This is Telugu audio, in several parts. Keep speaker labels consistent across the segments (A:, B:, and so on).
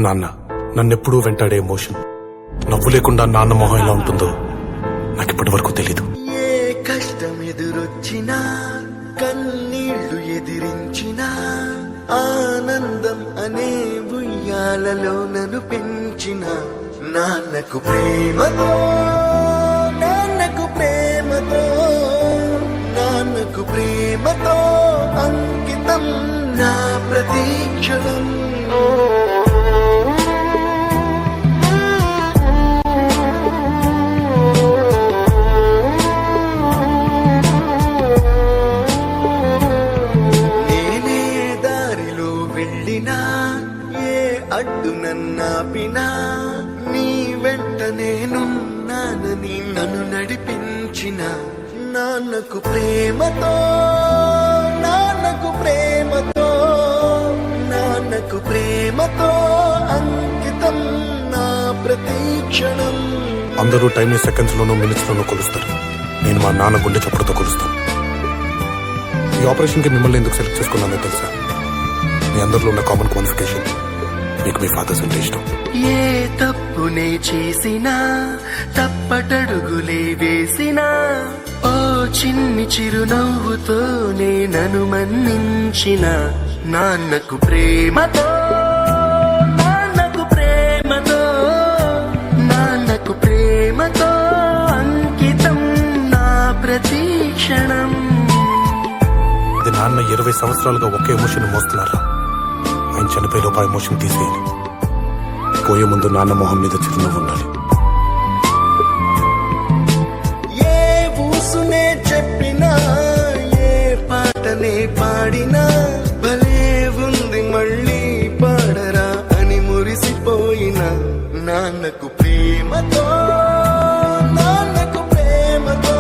A: నాన్న నన్నెప్పుడూ వెంటాడే ఎమోషన్. నవ్వు లేకుండా నాన్న మొహం ఎలా ఉంటుందో నాకిప్పటి వరకు తెలీదు.
B: ఏ కష్టం ఎదురొచ్చినా కన్నీళ్లు ఎదిరించినా ఆనందం అనే ఉయ్యాలలో నన్ను పెంచిన నాన్నకు ప్రేమతో నాన్నకు ప్రేమతో నాన్నకు ప్రేమతో అంకితం నా ప్రతీక్షణం. నేనే దారిలో వెళ్ళినా ఏ అడ్డు నన్నాపినా నీ వెంట నేనున్నానని నన్ను నడిపించిన నాన్నకు ప్రేమతో నాన్నకు ప్రేమతో నాన్నకు ప్రేమతో అంకితం నా ప్రతీక్షణం.
A: అందరూ టైం సెకండ్స్ లోనూ మినిట్స్ లోనూ కొలుస్తారు. నేను మా నాన్న గుండె చప్పుడుతో కొలుస్తాను. ఈ ఆపరేషన్ కి మిమ్మల్ని ఎందుకు సెలెక్ట్ చేసుకున్నానో తెలుసా? మీ అందరిలో ఉన్న కామన్ క్వాలిఫికేషన్ మీకు మీ ఫాదర్స్ అంటే ఇష్టం.
B: ఏ తప్పునే చేసినా తప్పటడుగులే వేసినా ఓ చిన్ని చిరునవ్వుతోనే నన్ను మన్నించిన నాన్నకు ప్రేమతో నాన్నకు ప్రేమతో నాన్నకు ప్రేమతో అంకితం నా ప్రతీక్షణం.
A: ఇది నాన్న 20 సంవత్సరాలుగా ఒకే ఎమోషన్ మోస్తున్నారా? ఆయన చనిపోయే లోపు ఆ ఎమోషన్ తీసేయాలి. పోయే ముందు నాన్న మొహం మీద చిరునవ్వు ఉండాలి.
B: ఏ ఊసునే చెప్పినా ఏ పాటనే పాడినా భలే ఉంది మళ్ళీ పాడరా అని మురిసిపోయిన నాన్నకు ప్రేమతో నాన్నకు ప్రేమతో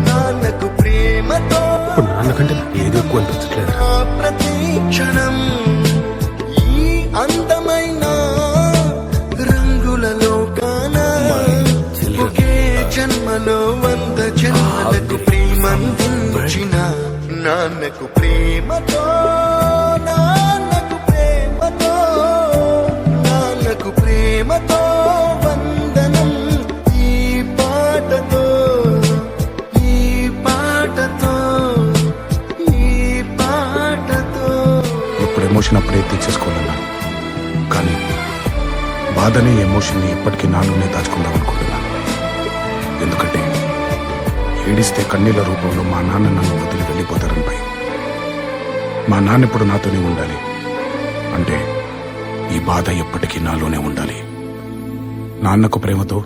B: నాన్నకు ప్రేమతో
A: నాన్నకంటే ఏది ఎక్కువ అనిపించట్లేదు.
B: నా ప్రతీక్షణం ఈ అందమైన రంగులలో కానా ఒకే జన్మలో 100 జన్మలకు ప్రేమందించిన నాన్నకు ప్రేమతో నాన్నకు ప్రేమతో నాన్నకు ప్రేమతో వందనం. ఈ పాటతో ఈ పాటతో ఈ పాటతో
A: ఇప్పుడు ఎమోషన్ అప్పుడే తీసేసుకోవాలన్నా, కానీ బాధనే ఎమోషన్ని ఎప్పటికీ నాలోనే దాచుకుందాం అనుకుంటున్నాను. ఎందుకంటే ఏడిస్తే కన్నీళ్ల రూపంలో మా నాన్న నన్ను వదిలి వెళ్ళిపోతారని భయం. మా నాన్న ఇప్పుడు నాతోనే ఉండాలి అంటే ఈ బాధ ఎప్పటికీ నాలోనే ఉండాలి. నాన్నకు ప్రేమతో